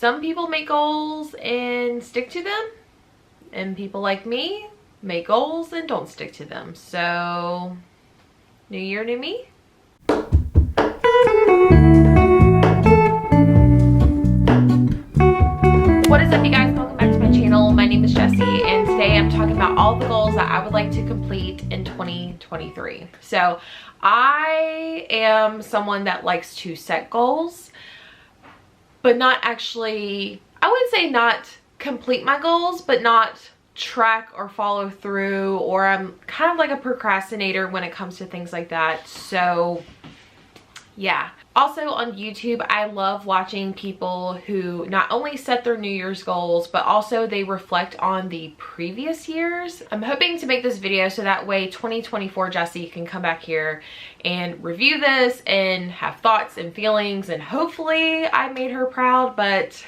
some people make goals and stick to them, and people like me make goals and don't stick to them. So new year, new me. What is up, you guys? Welcome back to my channel. My name is Jessie, and today I'm talking about all the goals that I would like to complete in 2023. So I am someone that likes to set goals, but not actually, I would say not complete my goals, but not track or follow through, or I'm kind of like a procrastinator when it comes to things like that. So yeah. Also on YouTube, I love watching people who not only set their New Year's goals, but also they reflect on the previous years. I'm hoping to make this video so that way 2024 Jessie can come back here and review this and have thoughts and feelings, and hopefully I made her proud, but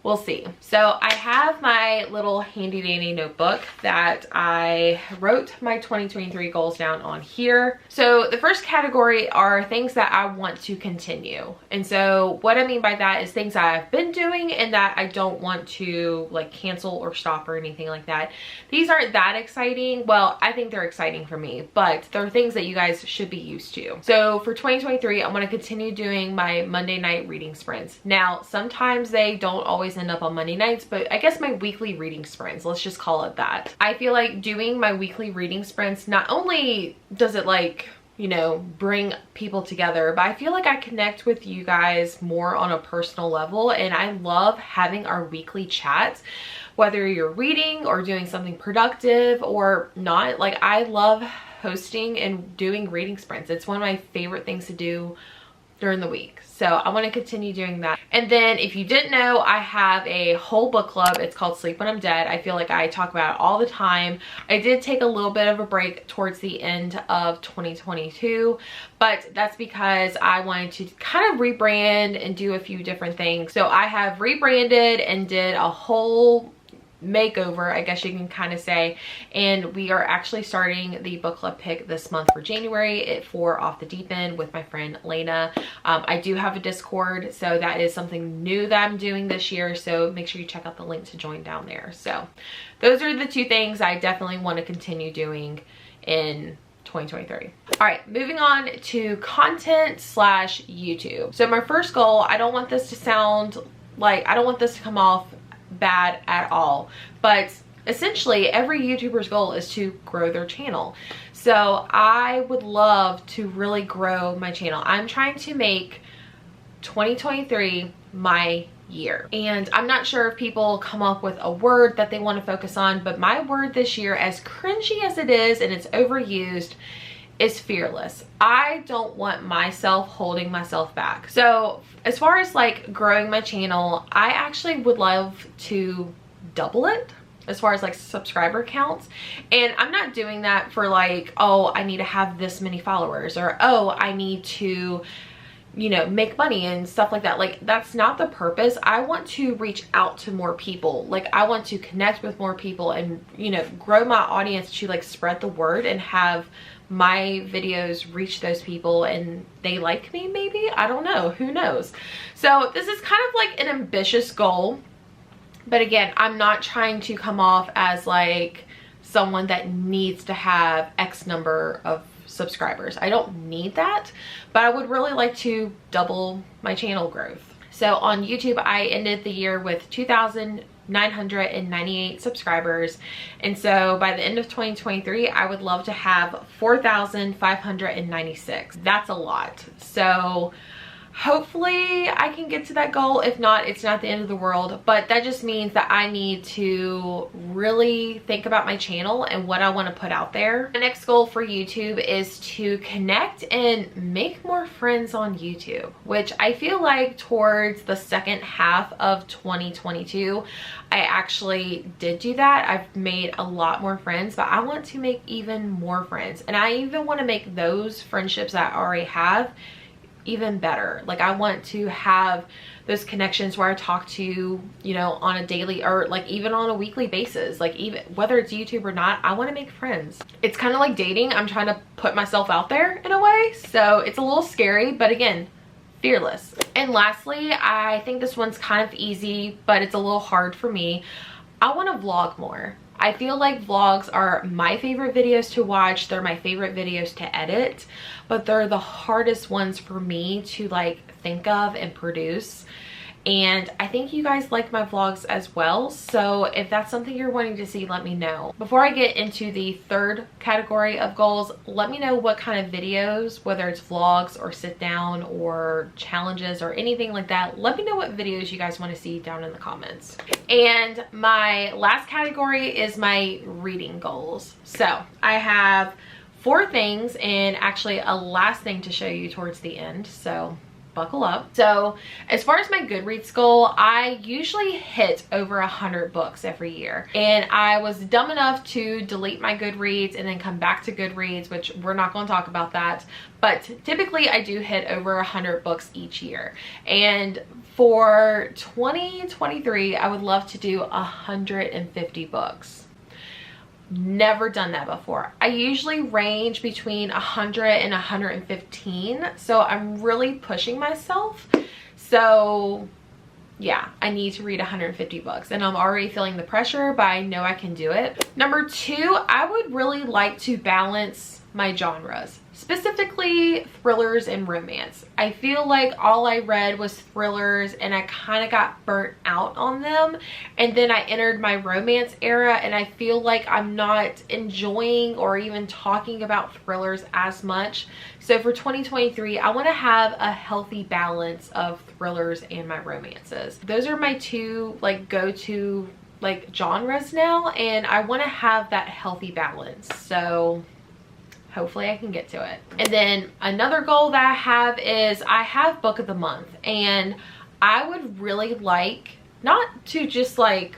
we'll see. So I have my little handy dandy notebook that I wrote my 2023 goals down on here. So the first category are things that I want to continue. And so what I mean by that is things I've been doing and that I don't want to like cancel or stop or anything like that. These aren't that exciting. Well, I think they're exciting for me, but they're things that you guys should be used to. So for 2023, I want to continue doing my Monday night reading sprints. Now, sometimes they don't always end up on Monday nights, but I guess my weekly reading sprints, let's just call it that. I feel like doing my weekly reading sprints, not only does it like, you know, bring people together, but I feel like I connect with you guys more on a personal level, and I love having our weekly chats, whether you're reading or doing something productive or not. Like, I love hosting and doing reading sprints. It's one of my favorite things to do during the week. So I want to continue doing that. And then if you didn't know, I have a whole book club. It's called Sleep When I'm Dead. I feel like I talk about it all the time. I did take a little bit of a break towards the end of 2022, but that's because I wanted to kind of rebrand and do a few different things. So I have rebranded and did a whole makeover, I guess you can kind of say, and we are actually starting the book club pick this month for January for Off the Deep End with my friend Lena. I do have a Discord, so that is something new that I'm doing this year, so make sure you check out the link to join down there. So those are the two things I definitely want to continue doing in 2023. All right, moving on to content / YouTube. So my first goal, I don't want this to sound like, I don't want this to come off bad at all, but essentially every YouTuber's goal is to grow their channel. So I would love to really grow my channel. I'm trying to make 2023 my year, and I'm not sure if people come up with a word that they want to focus on, but my word this year, as cringy as it is and it's overused, is fearless. I don't want myself holding myself back. So as far as like growing my channel, I actually would love to double it as far as like subscriber counts. And I'm not doing that for like, oh, I need to have this many followers, or oh, I need to, you know, make money and stuff like that. Like, that's not the purpose. I want to reach out to more people. Like, I want to connect with more people and, you know, grow my audience to like spread the word and have my videos reach those people and they like me, maybe. I don't know, who knows. So this is kind of like an ambitious goal, but again, I'm not trying to come off as like someone that needs to have X number of subscribers. I don't need that, but I would really like to double my channel growth. So on YouTube, I ended the year with 2,998 subscribers, and so by the end of 2023, I would love to have 4,596. That's a lot. So hopefully I can get to that goal. If not, it's not the end of the world, but that just means that I need to really think about my channel and what I want to put out there. The next goal for YouTube is to connect and make more friends on YouTube, which I feel like towards the second half of 2022, I actually did do that. I've made a lot more friends, but I want to make even more friends. And I even want to make those friendships that I already have even better. Like, I want to have those connections where I talk to, you know, on a daily or like even on a weekly basis. Like, even whether it's YouTube or not, I want to make friends. It's kind of like dating. I'm trying to put myself out there in a way, so it's a little scary, but again, fearless. And lastly, I think this one's kind of easy, but it's a little hard for me. I want to vlog more. I feel like vlogs are my favorite videos to watch. They're my favorite videos to edit, but they're the hardest ones for me to like think of and produce. And I think you guys like my vlogs as well. So if that's something you're wanting to see, let me know. Before I get into the third category of goals, let me know what kind of videos, whether it's vlogs or sit down or challenges or anything like that. Let me know what videos you guys want to see down in the comments. And my last category is my reading goals. So I have 4 things and actually a last thing to show you towards the end. So buckle up. So as far as my Goodreads goal, I usually hit over 100 books every year. And I was dumb enough to delete my Goodreads and then come back to Goodreads, which we're not going to talk about that. But typically I do hit over 100 books each year. And for 2023, I would love to do 150 books. Never done that before. I usually range between 100 and 115, so I'm really pushing myself. So yeah, I need to read 150 books and I'm already feeling the pressure, but I know I can do it. Number 2, I would really like to balance my genres, specifically thrillers and romance. I feel like all I read was thrillers and I kind of got burnt out on them, and then I entered my romance era and I feel like I'm not enjoying or even talking about thrillers as much. So for 2023, I want to have a healthy balance of thrillers and my romances. Those are my 2 like go-to like genres now, and I want to have that healthy balance. So hopefully I can get to it. And then another goal that I have is I have book of the month, and I would really like not to just like,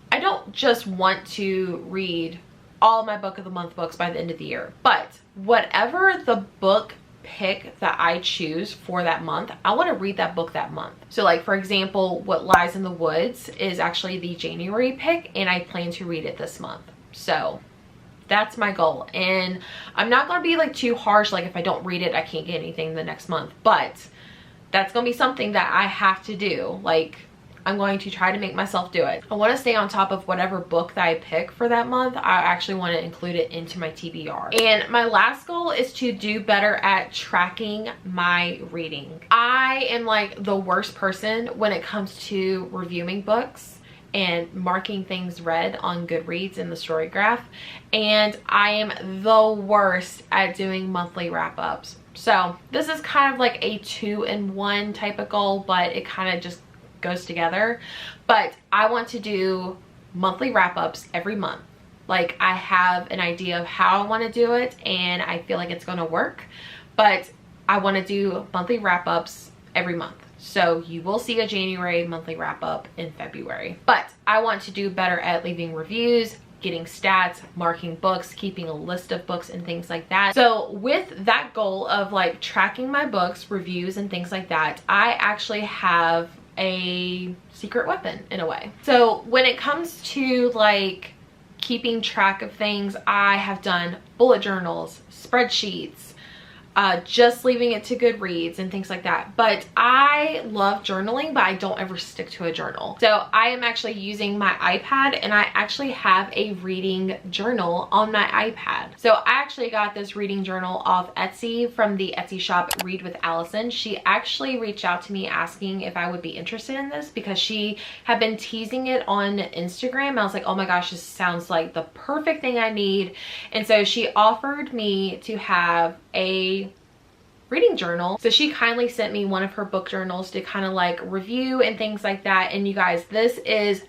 I don't just want to read all my book of the month books by the end of the year, but whatever the book pick that I choose for that month, I want to read that book that month. So like for example, What Lies in the Woods is actually the January pick and I plan to read it this month. So that's my goal. And I'm not going to be like too harsh, like if I don't read it I can't get anything the next month, but that's going to be something that I have to do. Like I'm going to try to make myself do it. I want to stay on top of whatever book that I pick for that month. I actually want to include it into my TBR. And my last goal is to do better at tracking my reading. I am like the worst person when it comes to reviewing books and marking things read on Goodreads in the story graph, and I am the worst at doing monthly wrap-ups. So this is kind of like a 2-in-1 type of goal, but it kind of just goes together. But I want to do monthly wrap-ups every month. Like I have an idea of how I want to do it and I feel like it's going to work, but I want to do monthly wrap-ups every month. So you will see a January monthly wrap up in February. But I want to do better at leaving reviews, getting stats, marking books, keeping a list of books and things like that. So with that goal of like tracking my books, reviews and things like that, I actually have a secret weapon in a way. So when it comes to like keeping track of things, I have done bullet journals, spreadsheets, just leaving it to Goodreads and things like that. But I love journaling, but I don't ever stick to a journal. So I am actually using my iPad, and I actually have a reading journal on my iPad. So I actually got this reading journal off Etsy from the Etsy shop Read with Allison. She actually reached out to me asking if I would be interested in this because she had been teasing it on Instagram. I was like, oh my gosh, this sounds like the perfect thing I need. And so she offered me to have a reading journal. So she kindly sent me one of her book journals to kind of like review and things like that. And you guys, this is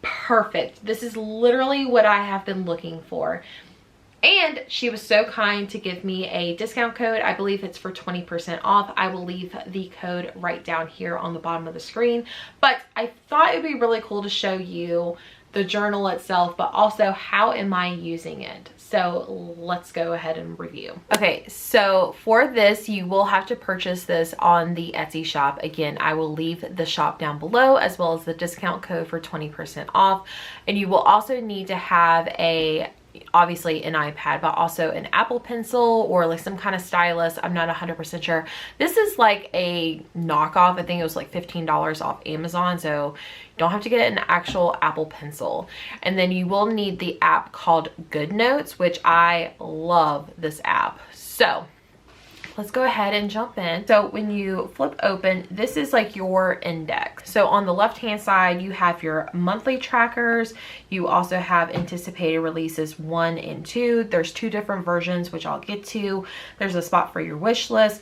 perfect. This is literally what I have been looking for. And she was so kind to give me a discount code. I believe it's for 20% off. I will leave the code right down here on the bottom of the screen. But I thought it'd be really cool to show you the journal itself, but also how am I using it. So let's go ahead and review. Okay, so for this, you will have to purchase this on the Etsy shop. Again, I will leave the shop down below as well as the discount code for 20% off. And you will also need to have a obviously an iPad, but also an Apple Pencil or like some kind of stylus. I'm not 100% sure. This is like a knockoff. I think it was like $15 off Amazon, so you don't have to get an actual Apple Pencil. And then you will need the app called GoodNotes, which I love this app. So let's go ahead and jump in. So when you flip open, this is like your index. So on the left hand side, you have your monthly trackers. You also have anticipated releases 1 and 2. There's 2 different versions, which I'll get to. There's a spot for your wish list,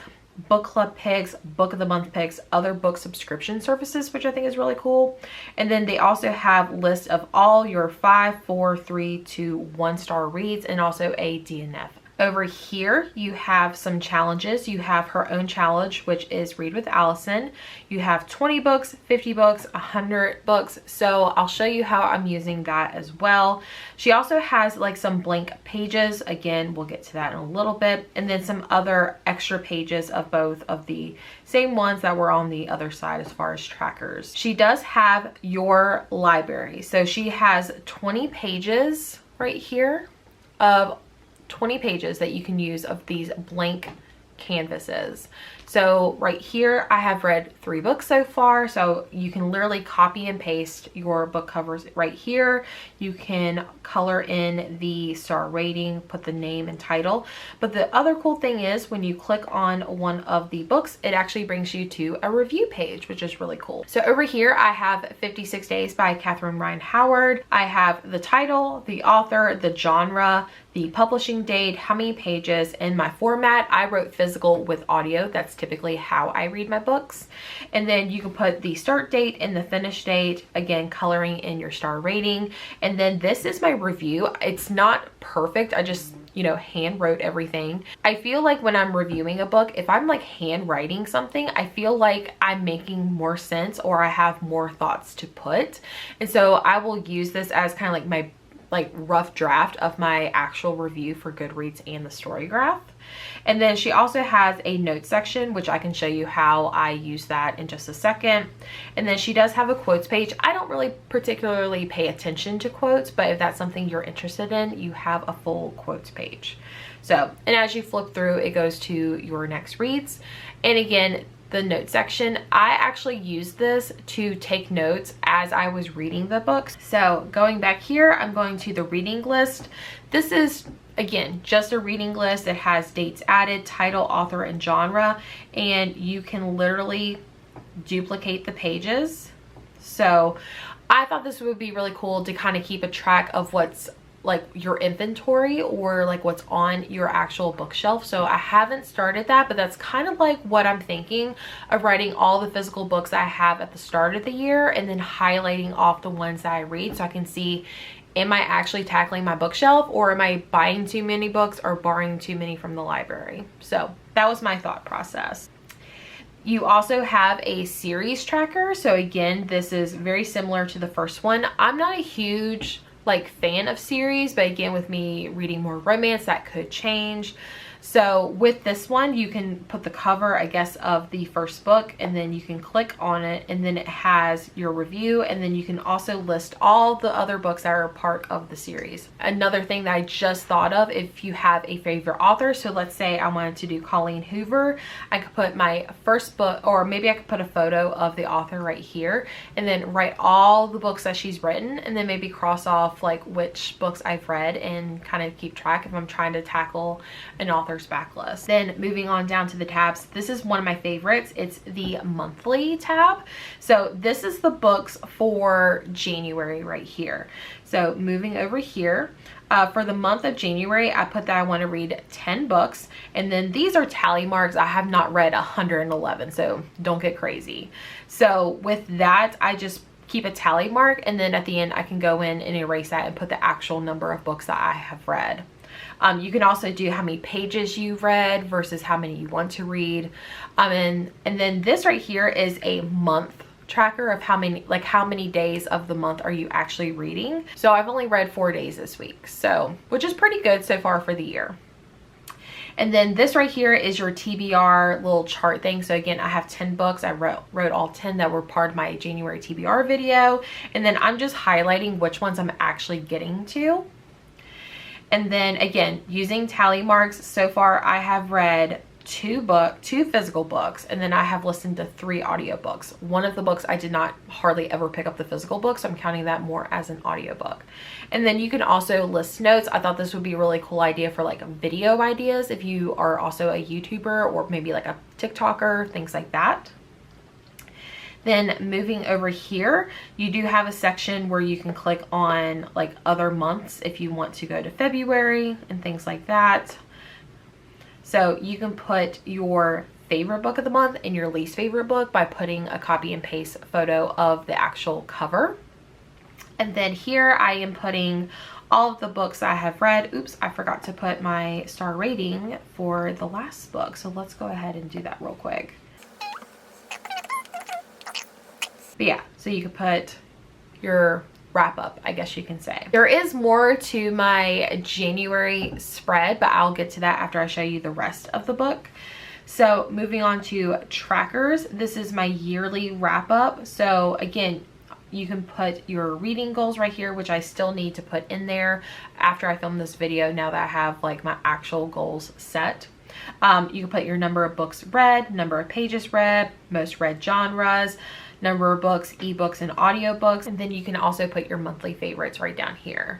book club picks, book of the month picks, other book subscription services, which I think is really cool. And then they also have lists of all your 5, 4, 3, 2, 1 star reads, and also a DNF. Over here, you have some challenges. You have her own challenge, which is Read with Allison. You have 20 books, 50 books, 100 books. So I'll show you how I'm using that as well. She also has like some blank pages. Again, we'll get to that in a little bit. And then some other extra pages of both of the same ones that were on the other side as far as trackers. She does have your library. So she has 20 pages right here of 20 pages that you can use of these blank canvases. So right here, I have read 3 books so far. So you can literally copy and paste your book covers right here. You can color in the star rating, put the name and title. But the other cool thing is when you click on one of the books, it actually brings you to a review page, which is really cool. So over here, I have 56 Days by Catherine Ryan Howard. I have the title, the author, the genre, the publishing date, how many pages, and my format. I wrote physical with audio. That's typically how I read my books. And then you can put the start date and the finish date, again, coloring in your star rating. And then this is my review. It's not perfect. I just, you know, hand wrote everything. I feel like when I'm reviewing a book, if I'm like hand writing something, I feel like I'm making more sense or I have more thoughts to put. And so I will use this as kind of like my rough draft of my actual review for Goodreads and the Storygraph. And then she also has a note section, which I can show you how I use that in just a second. And then she does have a quotes page. I don't really particularly pay attention to quotes, but if that's something you're interested in, you have a full quotes page. So, and as you flip through, it goes to your next reads. And again, the note section, I actually used this to take notes as I was reading the books. So going back here, I'm going to the reading list. This is, again, just a reading list. It has dates added, title, author, and genre, and you can literally duplicate the pages. So I thought this would be really cool to kind of keep a track of what's like your inventory or like what's on your actual bookshelf. So I haven't started that, but that's kind of like what I'm thinking of, writing all the physical books I have at the start of the year and then highlighting off the ones that I read so I can see, am I actually tackling my bookshelf or am I buying too many books or borrowing too many from the library? So that was my thought process. You also have a series tracker. So again, this is very similar to the first one. I'm not a huge fan of series, but again, with me reading more romance, that could change. So with this one, you can put the cover, I guess, of the first book, and then you can click on it, and then it has your review, and then you can also list all the other books that are part of the series. Another thing that I just thought of, if you have a favorite author, so let's say I wanted to do Colleen Hoover, I could put my first book, or maybe I could put a photo of the author right here, and then write all the books that she's written, and then maybe cross off like which books I've read and kind of keep track if I'm trying to tackle an author's backlist. Then moving on down to the tabs, this is one of my favorites. It's the monthly tab. So this is the books for January right here. So moving over here, for the month of January, I put that I want to read 10 books, and then these are tally marks. I have not read 111, so don't get crazy. So with that, I just keep a tally mark, and then at the end I can go in and erase that and put the actual number of books that I have read. You can also do how many pages you've read versus how many you want to read. And then this right here is a month tracker of how many days of the month are you actually reading. So I've only read 4 days this week, so which is pretty good so far for the year. And then this right here is your TBR little chart thing. So again, I have 10 books. I wrote all 10 that were part of my January TBR video. And then I'm just highlighting which ones I'm actually getting to. And then again, using tally marks, so far I have read two physical books, and then I have listened to 3 audiobooks. One of the books I did not hardly ever pick up the physical book, so I'm counting that more as an audiobook. And then you can also list notes. I thought this would be a really cool idea for like video ideas if you are also a YouTuber or maybe like a TikToker, things like that. Then moving over here, you do have a section where you can click on like other months if you want to go to February and things like that. So you can put your favorite book of the month and your least favorite book by putting a copy and paste photo of the actual cover. And then here I am putting all of the books I have read. Oops, I forgot to put my star rating for the last book. So let's go ahead and do that real quick. But yeah, so you could put your wrap up, I guess you can say. There is more to my January spread, but I'll get to that after I show you the rest of the book. So moving on to trackers, this is my yearly wrap up. So again, you can put your reading goals right here, which I still need to put in there after I film this video, now that I have like my actual goals set. You can put your number of books read, number of pages read, most read genres, number of books, ebooks, and audiobooks. And then you can also put your monthly favorites right down here.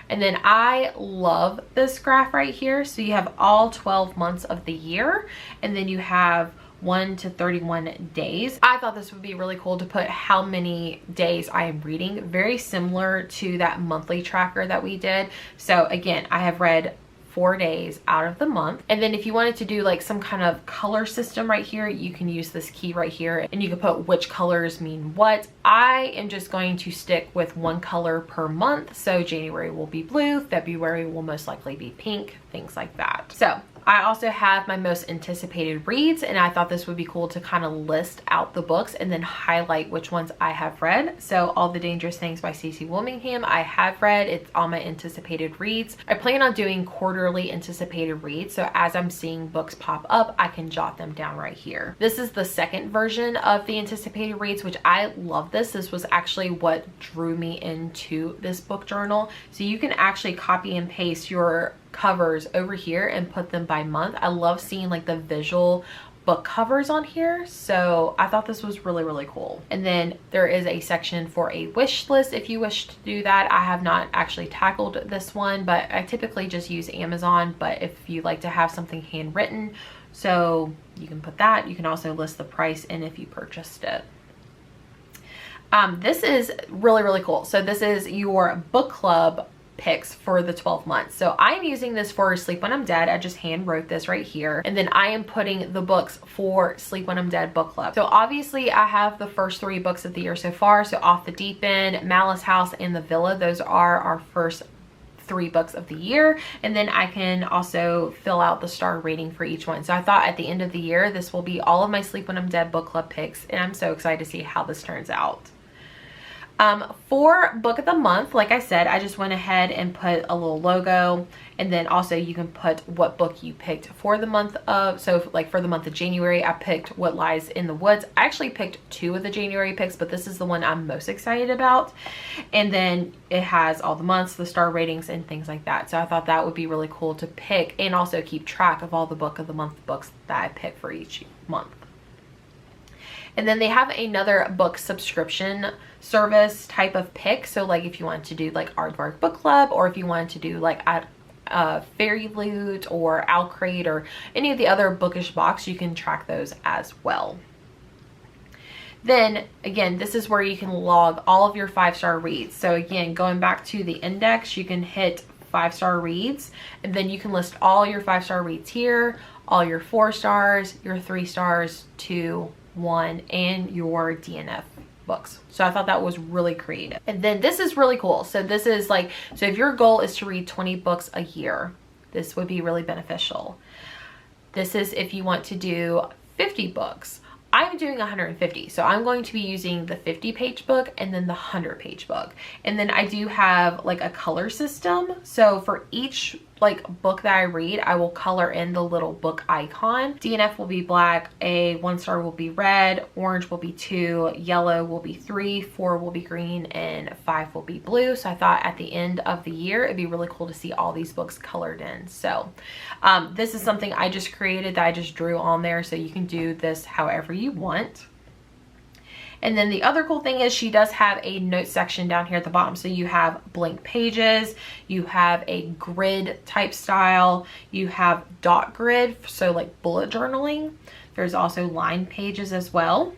And then I love this graph right here. So you have all 12 months of the year, and then you have 1 to 31 days. I thought this would be really cool to put how many days I am reading, very similar to that monthly tracker that we did. So again, I have read 4 days out of the month. And then if you wanted to do like some kind of color system right here, you can use this key right here and you can put which colors mean what. I am just going to stick with one color per month. So January will be blue, February will most likely be pink, things like that. So I also have my most anticipated reads, and I thought this would be cool to kind of list out the books and then highlight which ones I have read. So All the Dangerous Things by Stacey Wilmingham, I have read. It's on my anticipated reads. I plan on doing quarterly anticipated reads, so as I'm seeing books pop up, I can jot them down right here. This is the second version of the anticipated reads, which I love this. This was actually what drew me into this book journal. So you can actually copy and paste your covers over here and put them by month. I love seeing like the visual book covers on here, so I thought this was really, really cool. And then there is a section for a wish list if you wish to do that. I have not actually tackled this one, but I typically just use Amazon, but if you like to have something handwritten, so you can put that. You can also list the price and if you purchased it. This is really, really cool. So this is your book club picks for the 12 months. So I'm using this for Sleep When I'm Dead. I just hand wrote this right here. And then I am putting the books for Sleep When I'm Dead book club. So obviously I have the first 3 books of the year so far. So Off the Deep End, Malice House, and The Villa. Those are our first 3 books of the year. And then I can also fill out the star rating for each one. So I thought at the end of the year, this will be all of my Sleep When I'm Dead book club picks. And I'm so excited to see how this turns out. For book of the month, like I said, I just went ahead and put a little logo, and then also you can put what book you picked for the month of, so like for the month of January, I picked What Lies in the Woods. I actually picked 2 of the January picks, but this is the one I'm most excited about. And then it has all the months, the star ratings, and things like that. So I thought that would be really cool to pick and also keep track of all the book of the month books that I pick for each month. And then they have another book subscription service type of pick. So like if you want to do like Aardvark Book Club, or if you wanted to do like Fairy Loot or Owlcrate or any of the other bookish box, you can track those as well. Then again, this is where you can log all of your 5-star reads. So again, going back to the index, you can hit 5-star reads, and then you can list all your 5-star reads here, all your 4 stars, your 3 stars, 2, 1, and your DNF books. So I thought that was really creative. And then this is really cool. So this is like, so if your goal is to read 20 books a year, this would be really beneficial. This is if you want to do 50 books. I'm doing 150, so I'm going to be using the 50-page book and then the 100-page book. And then I do have like a color system. So for each like book that I read, I will color in the little book icon. DNF will be black, a 1-star will be red, orange will be 2, yellow will be 3, 4 will be green, and 5 will be blue. So I thought at the end of the year it'd be really cool to see all these books colored in. So this is something I just created that I just drew on there, so you can do this however you want. And then the other cool thing is she does have a note section down here at the bottom. So you have blank pages, you have a grid type style, you have dot grid, so like bullet journaling. There's also line pages as well.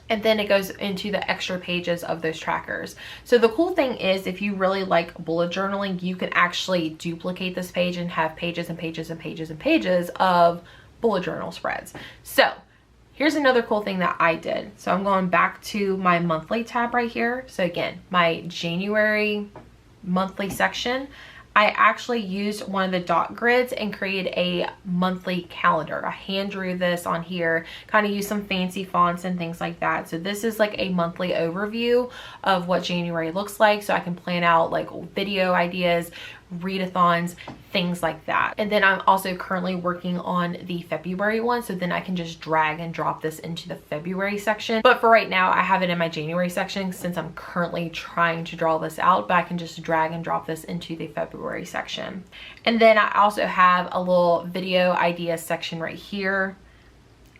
And then it goes into the extra pages of those trackers. So the cool thing is, if you really like bullet journaling, you can actually duplicate this page and have pages and pages and pages and pages of bullet journal spreads. So here's another cool thing that I did. So I'm going back to my monthly tab right here. So again, my January monthly section, I actually used one of the dot grids and created a monthly calendar. I hand drew this on here, kind of used some fancy fonts and things like that. So this is like a monthly overview of what January looks like, so I can plan out like video ideas, readathons, things like that. And then I'm also currently working on the February one, so then I can just drag and drop this into the February section. But for right now, I have it in my January section since I'm currently trying to draw this out, but I can just drag and drop this into the February section. And then I also have a little video idea section right here.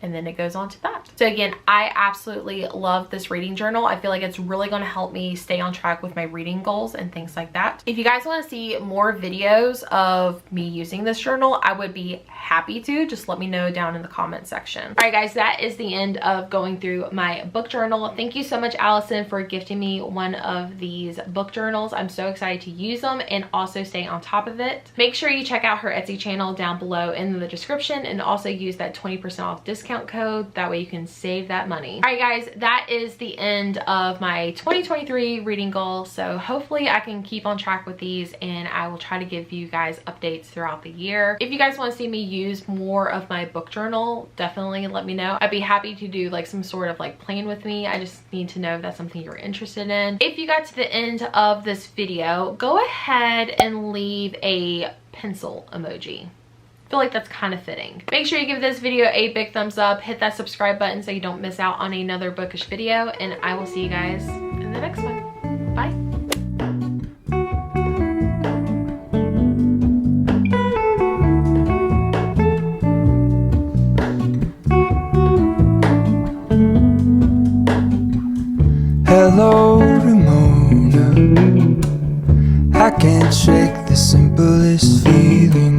And then it goes on to that. So again, I absolutely love this reading journal. I feel like it's really going to help me stay on track with my reading goals and things like that. If you guys want to see more videos of me using this journal, I would be happy to. Just let me know down in the comment section. All right, guys, that is the end of going through my book journal. Thank you so much, Allison, for gifting me one of these book journals. I'm so excited to use them and also stay on top of it. Make sure you check out her Etsy channel down below in the description, and also use that 20% off discount code. That way you can save that money. All right, guys, that is the end of my 2023 reading goal. So hopefully I can keep on track with these, and I will try to give you guys updates throughout the year. If you guys want to see me use more of my book journal, definitely let me know. I'd be happy to do like some sort of like plan with me. I just need to know if that's something you're interested in. If you got to the end of this video, go ahead and leave a pencil emoji. Feel like that's kind of fitting. Make sure you give this video a big thumbs up, hit that subscribe button so you don't miss out on another bookish video, and I will see you guys in the next one. Bye. Hello, Ramona. I can't shake the simplest feeling